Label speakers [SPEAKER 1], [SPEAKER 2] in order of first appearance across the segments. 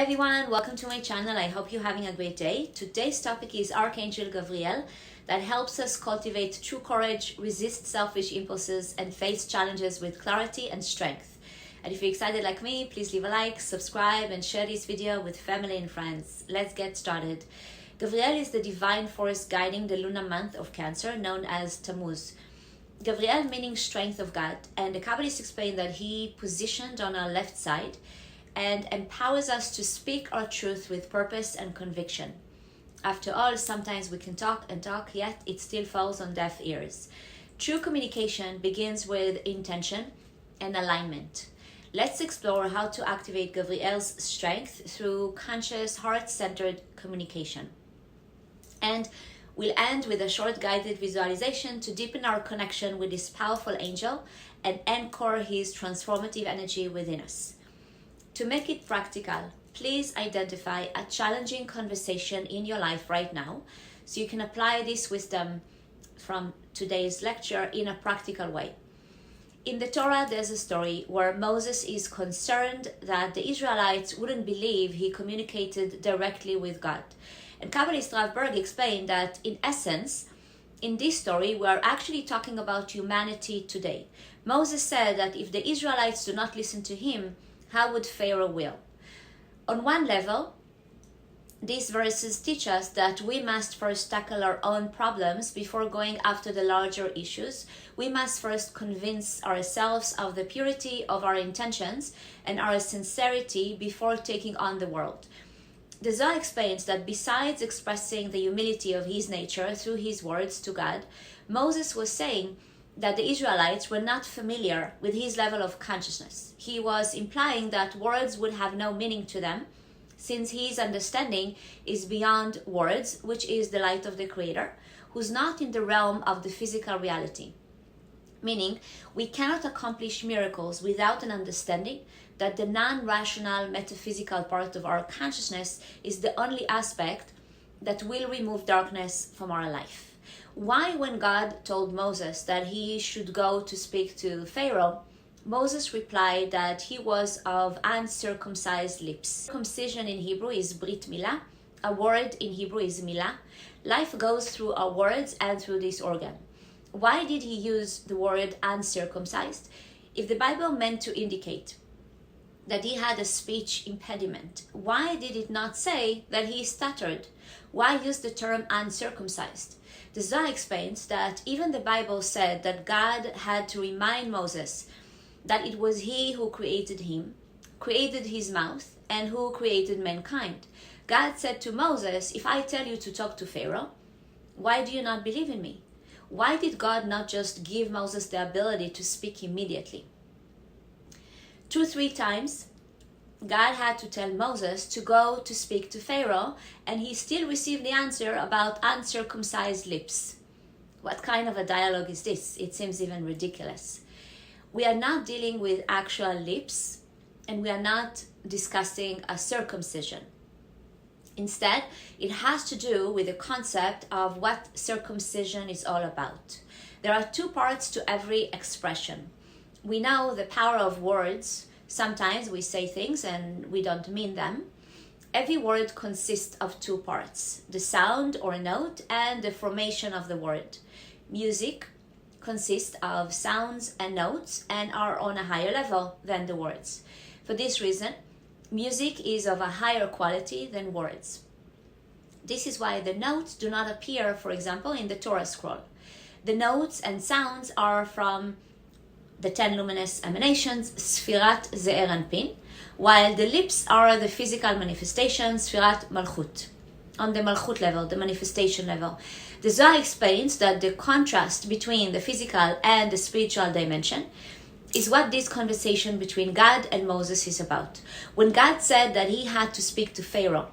[SPEAKER 1] everyone, welcome to my channel. I hope you're having a great day. Today's topic is Archangel Gavriel that helps us cultivate true courage, resist selfish impulses, and face challenges with clarity and strength. And if you're excited like me, please leave a like, subscribe, and share this video with family and friends. Let's get started. Gavriel is the divine force guiding the lunar month of Cancer, known as Tammuz. Gavriel meaning strength of God, and the Kabbalists explain that he positioned on our left side and empowers us to speak our truth with purpose and conviction. After all, sometimes we can talk and talk, yet it still falls on deaf ears. True communication begins with intention and alignment. Let's explore how to activate Gavriel's strength through conscious, heart-centered communication. And we'll end with a short guided visualization to deepen our connection with this powerful angel and anchor his transformative energy within us. To make it practical, please identify a challenging conversation in your life right now so you can apply this wisdom from today's lecture in a practical way. In the Torah, there's a story where Moses is concerned that the Israelites wouldn't believe he communicated directly with God. And Kabbalist Rav Berg explained that in essence, in this story, we are actually talking about humanity today. Moses said that if the Israelites do not listen to him, how would Pharaoh will? On one level, these verses teach us that we must first tackle our own problems before going after the larger issues. We must first convince ourselves of the purity of our intentions and our sincerity before taking on the world. The Zohar explains that besides expressing the humility of his nature through his words to God, Moses was saying that the Israelites were not familiar with his level of consciousness. He was implying that words would have no meaning to them, since his understanding is beyond words, which is the light of the Creator, who's not in the realm of the physical reality. Meaning, we cannot accomplish miracles without an understanding that the non-rational metaphysical part of our consciousness is the only aspect that will remove darkness from our life. Why, when God told Moses that he should go to speak to Pharaoh, Moses replied that he was of uncircumcised lips. Circumcision in Hebrew is brit milah. A word in Hebrew is milah. Life goes through our words and through this organ. Why did he use the word uncircumcised? If the Bible meant to indicate that he had a speech impediment, why did it not say that he stuttered? Why use the term uncircumcised? The Zohar explains that even the Bible said that God had to remind Moses that it was he who created him, created his mouth, and who created mankind. God said to Moses, if I tell you to talk to Pharaoh, why do you not believe in me? Why did God not just give Moses the ability to speak immediately? 2-3 times, God had to tell Moses to go to speak to Pharaoh, and he still received the answer about uncircumcised lips. What kind of a dialogue is this? It seems even ridiculous. We are not dealing with actual lips, and we are not discussing a circumcision. Instead, it has to do with the concept of what circumcision is all about. There are 2 parts to every expression. We know the power of words. Sometimes we say things and we don't mean them. Every word consists of 2 parts, the sound or note and the formation of the word. Music consists of sounds and notes and are on a higher level than the words. For this reason, music is of a higher quality than words. This is why the notes do not appear, for example, in the Torah scroll. The notes and sounds are from the 10 luminous emanations, Sfirat Ze'er Anpin, while the lips are the physical manifestations, Sfirat Malchut, on the Malchut level, the manifestation level. The Zohar explains that the contrast between the physical and the spiritual dimension is what this conversation between God and Moses is about. When God said that he had to speak to Pharaoh,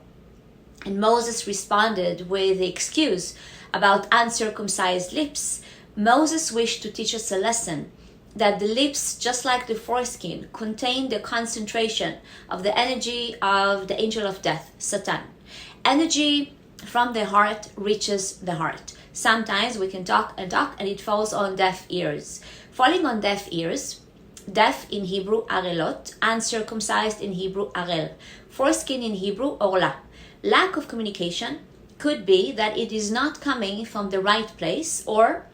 [SPEAKER 1] and Moses responded with the excuse about uncircumcised lips, Moses wished to teach us a lesson that the lips, just like the foreskin, contain the concentration of the energy of the angel of death, Satan. Energy from the heart reaches the heart. Sometimes we can talk and it falls on deaf ears. Falling on deaf ears Deaf in Hebrew, arelot. Uncircumcised in Hebrew, arel. Foreskin in Hebrew, orla. Lack of communication could be that it is not coming from the right place, or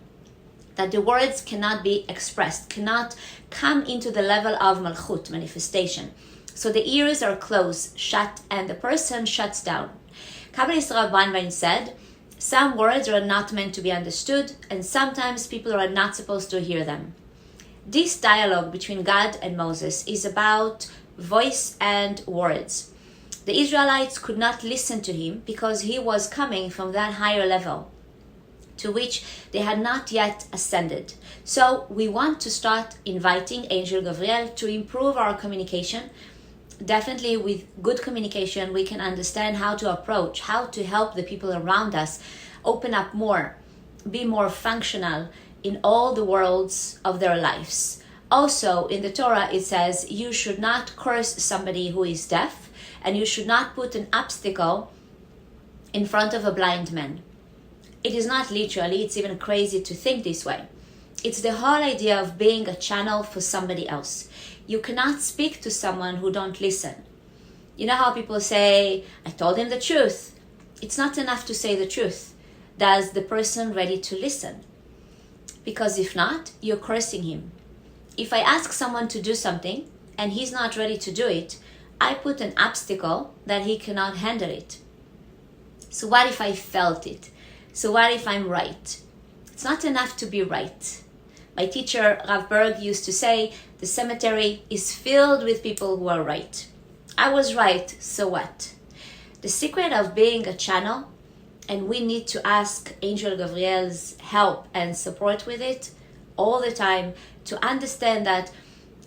[SPEAKER 1] that the words cannot be expressed, cannot come into the level of malchut, manifestation. So the ears are closed, shut, and the person shuts down. Kabbalist Rav Weinbein said, some words are not meant to be understood, and sometimes people are not supposed to hear them. This dialogue between God and Moses is about voice and words. The Israelites could not listen to him because he was coming from that higher level to which they had not yet ascended. So we want to start inviting Angel Gavriel to improve our communication. Definitely with good communication, we can understand how to approach, how to help the people around us open up more, be more functional in all the worlds of their lives. Also, in the Torah, it says you should not curse somebody who is deaf, and you should not put an obstacle in front of a blind man. It is not literally, it's even crazy to think this way. It's the whole idea of being a channel for somebody else. You cannot speak to someone who don't listen. You know how people say, I told him the truth. It's not enough to say the truth. Does the person ready to listen? Because if not, you're cursing him. If I ask someone to do something and he's not ready to do it, I put an obstacle that he cannot handle it. So what if I felt it? So what if I'm right? It's not enough to be right. My teacher, Rav Berg, used to say, the cemetery is filled with people who are right. I was right, so what? The secret of being a channel, and we need to ask Angel Gavriel's help and support with it all the time, to understand that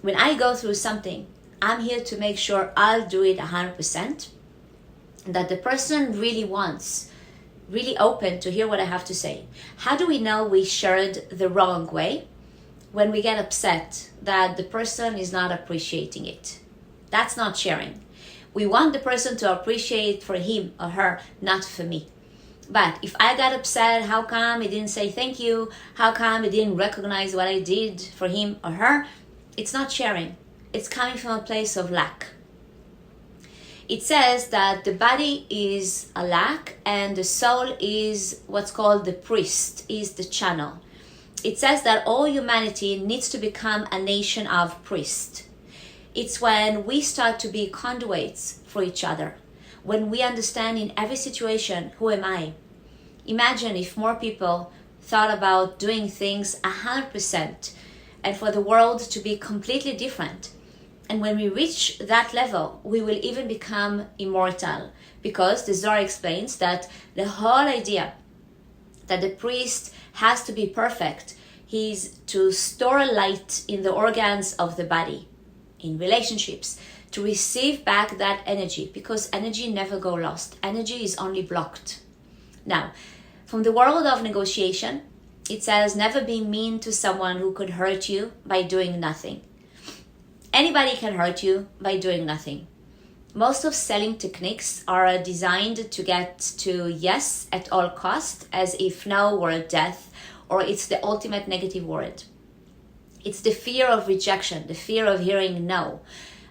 [SPEAKER 1] when I go through something, I'm here to make sure I'll do it 100%, and that the person really wants, really open to hear what I have to say. How do we know we shared the wrong way? When we get upset that the person is not appreciating it. That's not sharing. We want the person to appreciate for him or her, not for me. But if I got upset, how come he didn't say thank you? How come he didn't recognize what I did for him or her? It's not sharing. It's coming from a place of lack. It says that the body is a lack and the soul is what's called the priest, is the channel. It says that all humanity needs to become a nation of priests. It's when we start to be conduits for each other. When we understand in every situation, who am I? Imagine if more people thought about doing things 100% and for the world to be completely different. And when we reach that level, we will even become immortal, because the Zohar explains that the whole idea that the priest has to be perfect is to store light in the organs of the body, in relationships, to receive back that energy, because energy never go lost. Energy is only blocked. Now, from the world of negotiation, it says never be mean to someone who could hurt you by doing nothing. Anybody can hurt you by doing nothing. Most of selling techniques are designed to get to yes at all cost, as if no were death, or it's the ultimate negative word. It's the fear of rejection, the fear of hearing no.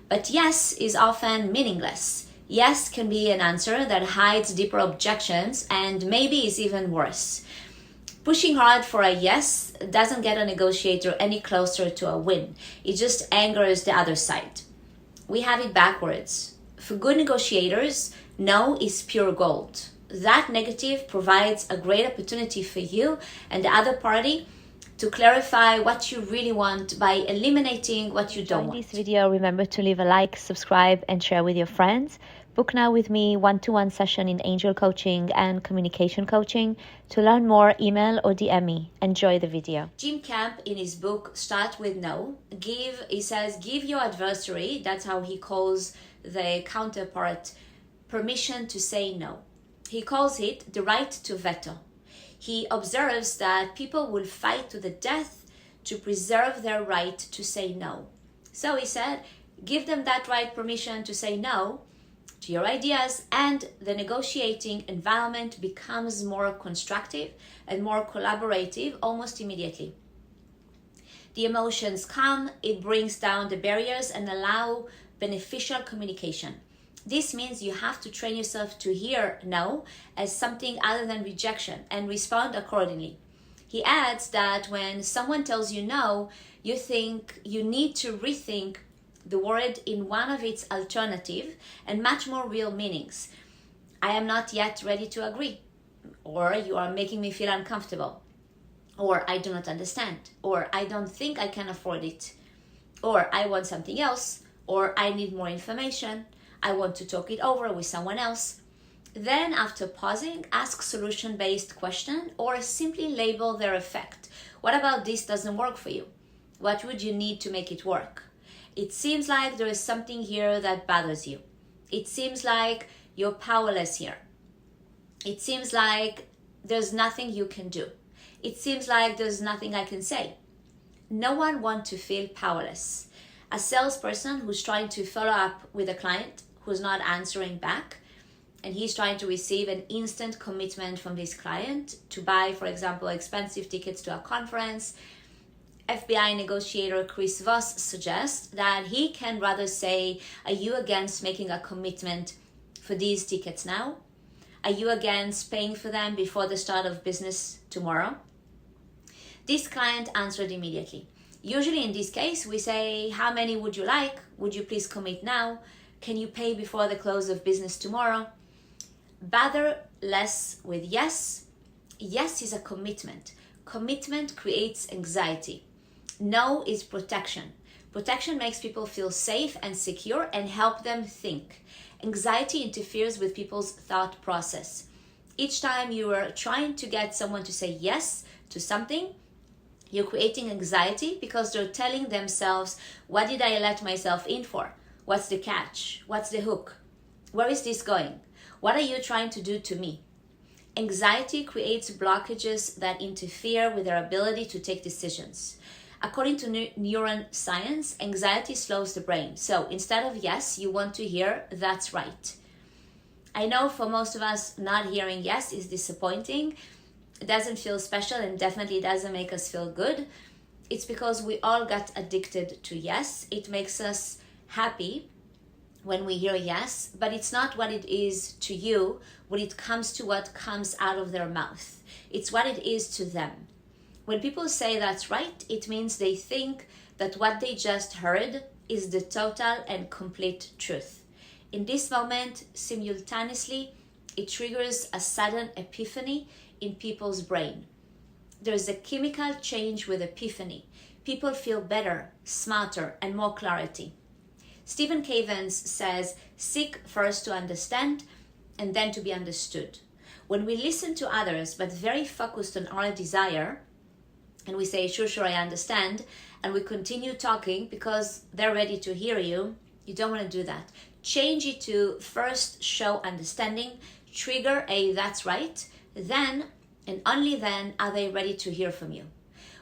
[SPEAKER 1] But yes is often meaningless. Yes can be an answer that hides deeper objections and maybe is even worse. Pushing hard for a yes doesn't get a negotiator any closer to a win. It just angers the other side. We have it backwards. For good negotiators, no is pure gold. That negative provides a great opportunity for you and the other party to clarify what you really want by eliminating what you don't want. In this video, remember to leave a like, subscribe, and share with your friends. Book now with me one-to-one session in angel coaching and communication coaching. To learn more, email or DM me. Enjoy the video. Jim Camp, in his book Start With No, he says, give your adversary, that's how he calls the counterpart, permission to say no. He calls it the right to veto. He observes that people will fight to the death to preserve their right to say no. So he said, give them that right permission to say no to your ideas, and the negotiating environment becomes more constructive and more collaborative almost immediately. The emotions come, it brings down the barriers and allow beneficial communication. This means you have to train yourself to hear no as something other than rejection and respond accordingly. He adds that when someone tells you no, you think you need to rethink the word in one of its alternative and much more real meanings. I am not yet ready to agree, or you are making me feel uncomfortable, or I do not understand, or I don't think I can afford it, or I want something else, or I need more information, I want to talk it over with someone else. Then, after pausing, ask solution-based question or simply label their effect. What about this doesn't work for you? What would you need to make it work? It seems like there is something here that bothers you. It seems like you're powerless here. It seems like there's nothing you can do. It seems like there's nothing I can say. No one wants to feel powerless. A salesperson who's trying to follow up with a client who's not answering back, and he's trying to receive an instant commitment from this client to buy, for example, expensive tickets to a conference, FBI negotiator Chris Voss suggests that he can rather say, are you against making a commitment for these tickets now? Are you against paying for them before the start of business tomorrow? This client answered immediately. Usually in this case, we say, how many would you like? Would you please commit now? Can you pay before the close of business tomorrow? Bother less with yes. Yes is a commitment. Commitment creates anxiety. No is protection. Protection makes people feel safe and secure and help them think. Anxiety interferes with people's thought process. Each time you are trying to get someone to say yes to something, you're creating anxiety because they're telling themselves, what did I let myself in for? What's the catch? What's the hook? Where is this going? What are you trying to do to me? Anxiety creates blockages that interfere with their ability to take decisions. According to neuroscience, anxiety slows the brain. So instead of yes, you want to hear that's right. I know for most of us, not hearing yes is disappointing. It doesn't feel special and definitely doesn't make us feel good. It's because we all got addicted to yes. It makes us happy when we hear yes, but it's not what it is to you when it comes to what comes out of their mouth. It's what it is to them. When people say that's right, it means they think that what they just heard is the total and complete truth. In this moment, simultaneously, it triggers a sudden epiphany in people's brain. There's a chemical change with epiphany. People feel better, smarter, and more clarity. Stephen Cavens says, seek first to understand and then to be understood. When we listen to others but very focused on our desire, and we say, sure, I understand, and we continue talking because they're ready to hear you, you don't want to do that. Change it to first show understanding, trigger a that's right, then and only then are they ready to hear from you.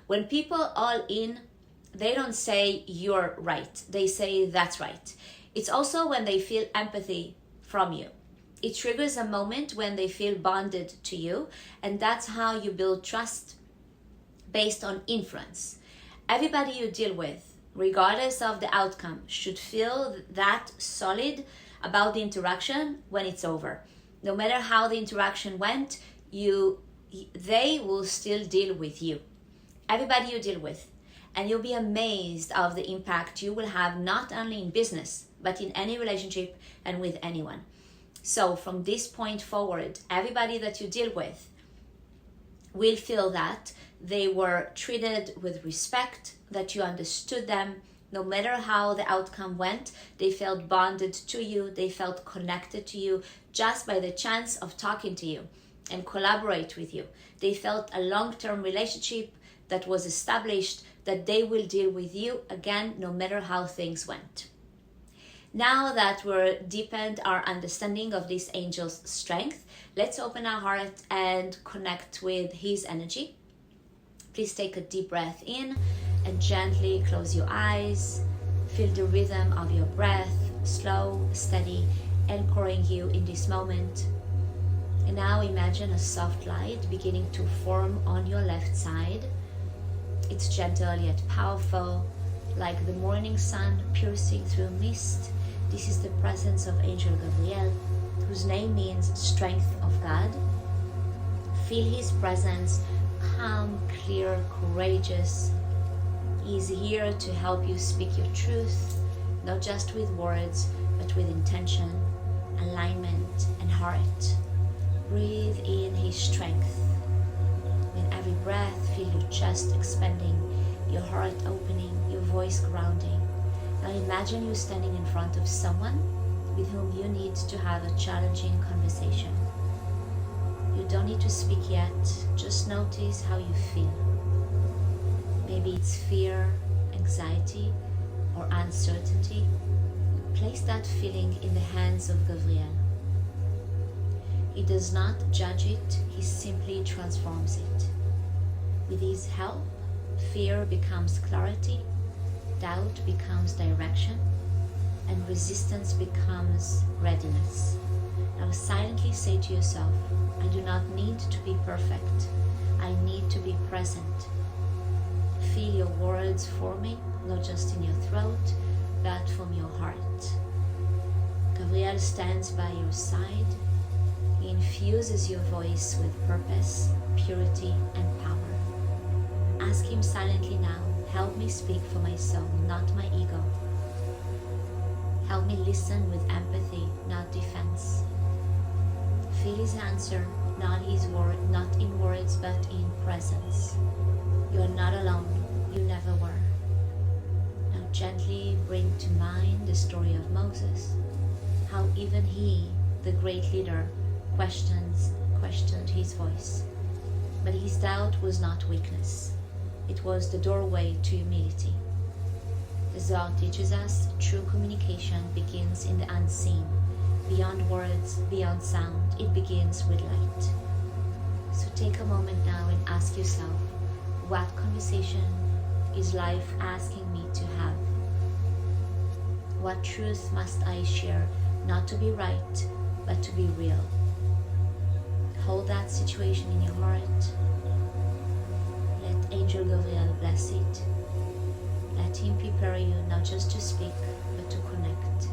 [SPEAKER 1] When people all in, they don't say you're right, they say that's right. It's also when they feel empathy from you. It triggers a moment when they feel bonded to you, and that's how you build trust based on influence. Everybody you deal with, regardless of the outcome, should feel that solid about the interaction when it's over. No matter how the interaction went, they will still deal with you. Everybody you deal with. And you'll be amazed of the impact you will have not only in business, but in any relationship and with anyone. So from this point forward, everybody that you deal with will feel that they were treated with respect, that you understood them. No matter how the outcome went, they felt bonded to you, they felt connected to you just by the chance of talking to you and collaborate with you. They felt a long-term relationship that was established, that they will deal with you again, no matter how things went. Now that we're deepened our understanding of this angel's strength, let's open our heart and connect with his energy. Please take a deep breath in and gently close your eyes. Feel the rhythm of your breath, slow, steady, anchoring you in this moment. And now imagine a soft light beginning to form on your left side. It's gentle yet powerful, like the morning sun piercing through mist. This is the presence of Angel Gavriel, whose name means strength of God. Feel his presence, calm, clear, courageous. He is here to help you speak your truth, not just with words, but with intention, alignment, and heart. Breathe in his strength. In every breath, feel your chest expanding, your heart opening, your voice grounding. Now imagine you standing in front of someone with whom you need to have a challenging conversation. You don't need to speak yet, just notice how you feel. Maybe it's fear, anxiety, or uncertainty. Place that feeling in the hands of Gavriel. He does not judge it, he simply transforms it. With his help, fear becomes clarity, doubt becomes direction, and resistance becomes readiness. Now silently say to yourself, I do not need to be perfect. I need to be present. Feel your words forming, not just in your throat, but from your heart. Gavriel stands by your side. He infuses your voice with purpose, purity, and power. Ask him silently now, help me speak for my soul, not my ego. Help me listen with empathy, not defense. Feel his answer, not in words, but in presence. You are not alone, you never were. Now gently bring to mind the story of Moses, how even he, the great leader, questioned his voice. But his doubt was not weakness. It was the doorway to humility. The Zohar teaches us true communication begins in the unseen. Beyond words, beyond sound, it begins with light. So take a moment now and ask yourself, what conversation is life asking me to have? What truth must I share, not to be right, but to be real? Hold that situation in your heart. Let Angel Gavriel bless it. Let him prepare you not just to speak, but to connect.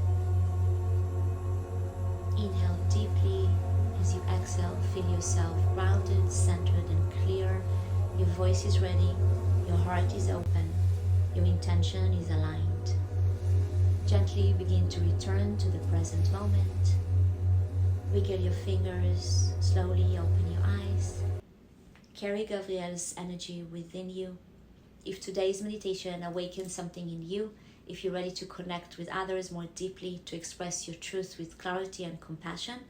[SPEAKER 1] Inhale deeply. As you exhale, feel yourself grounded, centered, and clear. Your voice is ready. Your heart is open. Your intention is aligned. Gently begin to return to the present moment. Wiggle your fingers. Slowly open your eyes. Carry Gavriel's energy within you. If today's meditation awakens something in you, if you're ready to connect with others more deeply, to express your truth with clarity and compassion,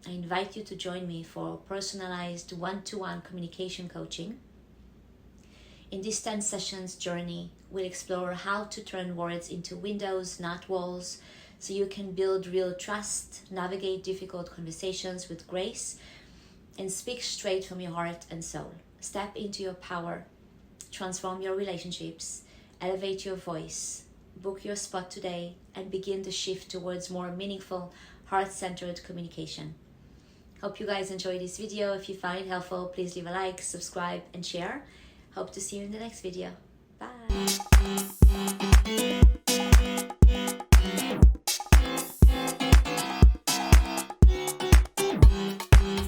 [SPEAKER 1] I invite you to join me for personalized one-to-one communication coaching. In this 10 sessions journey, we'll explore how to turn words into windows, not walls, so you can build real trust, navigate difficult conversations with grace, and speak straight from your heart and soul. Step into your power, transform your relationships, elevate your voice, book your spot today, and begin the shift towards more meaningful, heart-centered communication. Hope you guys enjoyed this video. If you found it helpful, please leave a like, subscribe, and share. Hope to see you in the next video. Bye.